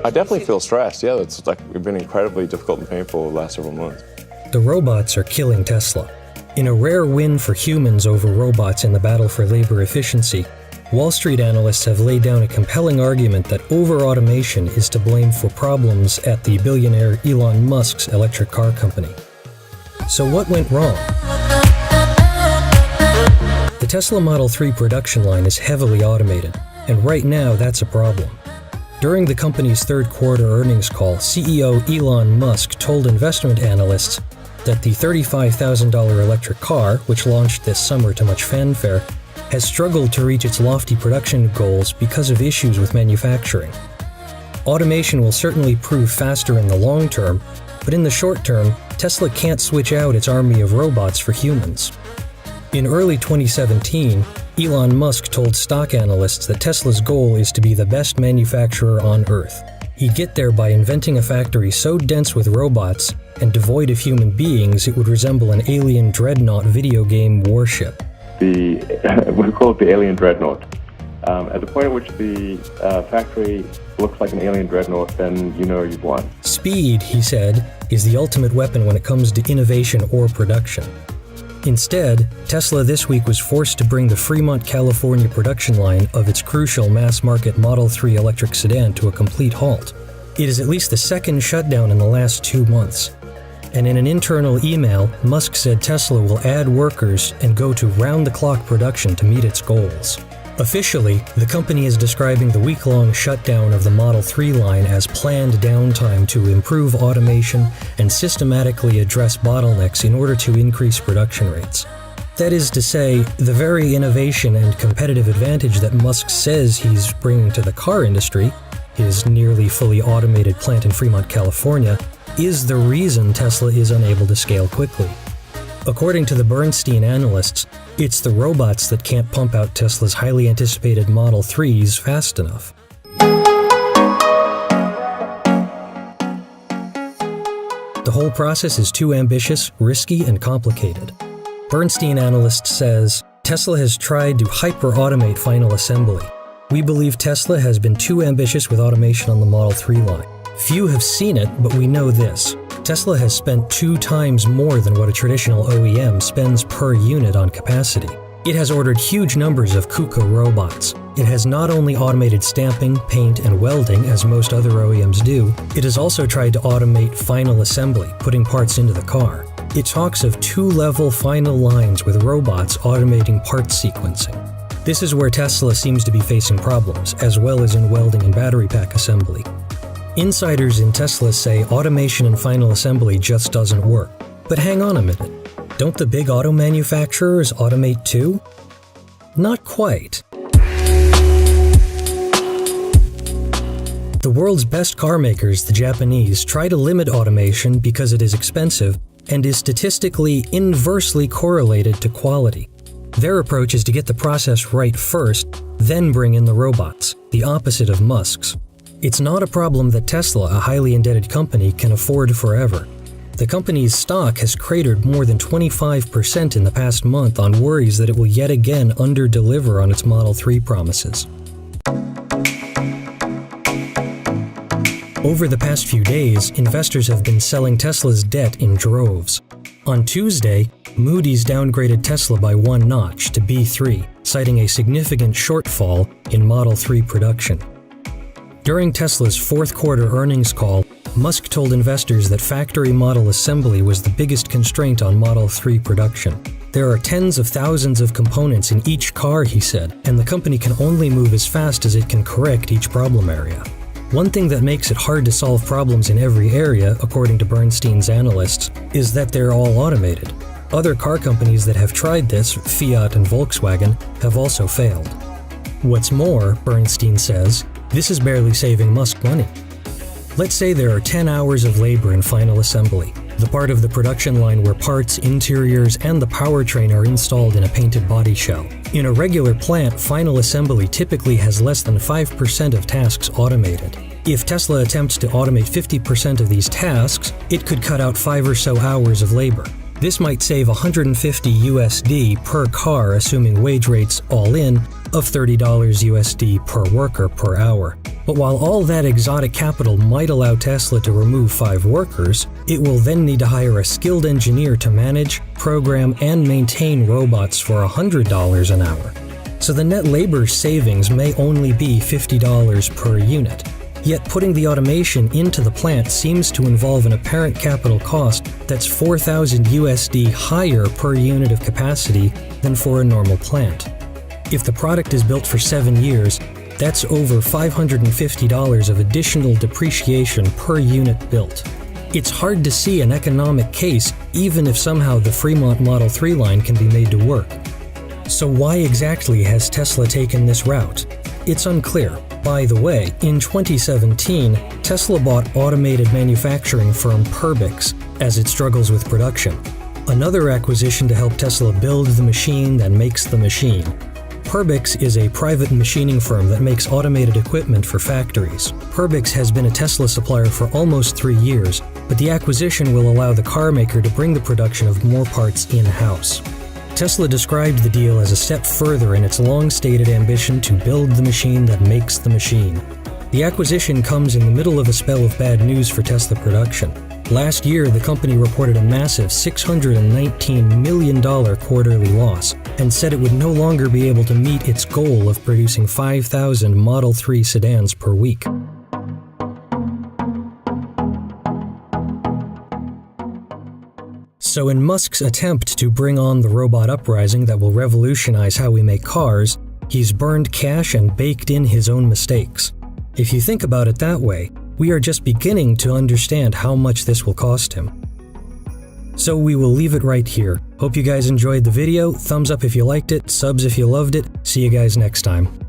I definitely feel stressed. Yeah, it's been incredibly difficult and painful the last several months. The robots are killing Tesla. In a rare win for humans over robots in the battle for labor efficiency, Wall Street analysts have laid down a compelling argument that over-automation is to blame for problems at the billionaire Elon Musk's electric car company. So what went wrong? The Tesla Model 3 production line is heavily automated, and right now that's a problem. During the company's third quarter earnings call, CEO Elon Musk told investment analysts that the $35,000 electric car, which launched this summer to much fanfare, has struggled to reach its lofty production goals because of issues with manufacturing. Automation will certainly prove faster in the long term, but in the short term, Tesla can't switch out its army of robots for humans. In early 2017, Elon Musk told stock analysts that Tesla's goal is to be the best manufacturer on Earth. He'd get there by inventing a factory so dense with robots and devoid of human beings it would resemble an alien dreadnought video game warship. We call it the alien dreadnought. At the point at which the factory looks like an alien dreadnought, then you know you've won. Speed, he said, is the ultimate weapon when it comes to innovation or production. Instead, Tesla this week was forced to bring the Fremont, California production line of its crucial mass-market Model 3 electric sedan to a complete halt. It is at least the second shutdown in the last 2 months. And in an internal email, Musk said Tesla will add workers and go to round-the-clock production to meet its goals. Officially, the company is describing the week-long shutdown of the Model 3 line as planned downtime to improve automation and systematically address bottlenecks in order to increase production rates. That is to say, the very innovation and competitive advantage that Musk says he's bringing to the car industry, his nearly fully automated plant in Fremont, California, is the reason Tesla is unable to scale quickly. According to the Bernstein analysts, it's the robots that can't pump out Tesla's highly anticipated Model 3s fast enough. The whole process is too ambitious, risky, and complicated. Bernstein analyst says, Tesla has tried to hyper-automate final assembly. We believe Tesla has been too ambitious with automation on the Model 3 line. Few have seen it, but we know this. Tesla has spent 2 times more than what a traditional OEM spends per unit on capacity. It has ordered huge numbers of KUKA robots. It has not only automated stamping, paint, and welding, as most other OEMs do, it has also tried to automate final assembly, putting parts into the car. It talks of 2-level final lines with robots automating parts sequencing. This is where Tesla seems to be facing problems, as well as in welding and battery pack assembly. Insiders in Tesla say automation and final assembly just doesn't work. But hang on a minute. Don't the big auto manufacturers automate too? Not quite. The world's best car makers, the Japanese, try to limit automation because it is expensive and is statistically inversely correlated to quality. Their approach is to get the process right first, then bring in the robots, the opposite of Musk's. It's not a problem that Tesla, a highly indebted company, can afford forever. The company's stock has cratered more than 25% in the past month on worries that it will yet again under-deliver on its Model 3 promises. Over the past few days, investors have been selling Tesla's debt in droves. On Tuesday, Moody's downgraded Tesla by 1 notch to B3, citing a significant shortfall in Model 3 production. During Tesla's fourth quarter earnings call, Musk told investors that factory model assembly was the biggest constraint on Model 3 production. There are tens of thousands of components in each car, he said, and the company can only move as fast as it can correct each problem area. One thing that makes it hard to solve problems in every area, according to Bernstein's analysts, is that they're all automated. Other car companies that have tried this, Fiat and Volkswagen, have also failed. What's more, Bernstein says, this is barely saving Musk money. Let's say there are 10 hours of labor in final assembly, the part of the production line where parts, interiors, and the powertrain are installed in a painted body shell. In a regular plant, final assembly typically has less than 5% of tasks automated. If Tesla attempts to automate 50% of these tasks, it could cut out 5 or so hours of labor. This might save $150 per car, assuming wage rates all in of $30 USD per worker per hour. But while all that exotic capital might allow Tesla to remove 5 workers, it will then need to hire a skilled engineer to manage, program, and maintain robots for $100 an hour. So the net labor savings may only be $50 per unit. Yet putting the automation into the plant seems to involve an apparent capital cost that's 4,000 USD higher per unit of capacity than for a normal plant. If the product is built for 7 years, that's over $550 of additional depreciation per unit built. It's hard to see an economic case even if somehow the Fremont Model 3 line can be made to work. So why exactly has Tesla taken this route? It's unclear. By the way, in 2017, Tesla bought automated manufacturing firm Perbix as it struggles with production. Another acquisition to help Tesla build the machine that makes the machine. Perbix is a private machining firm that makes automated equipment for factories. Perbix has been a Tesla supplier for almost 3 years, but the acquisition will allow the car maker to bring the production of more parts in-house. Tesla described the deal as a step further in its long-stated ambition to build the machine that makes the machine. The acquisition comes in the middle of a spell of bad news for Tesla production. Last year, the company reported a massive $619 million quarterly loss and said it would no longer be able to meet its goal of producing 5,000 Model 3 sedans per week. So in Musk's attempt to bring on the robot uprising that will revolutionize how we make cars, he's burned cash and baked in his own mistakes. If you think about it that way, we are just beginning to understand how much this will cost him. So we will leave it right here. Hope you guys enjoyed the video. Thumbs up if you liked it, subs if you loved it. See you guys next time.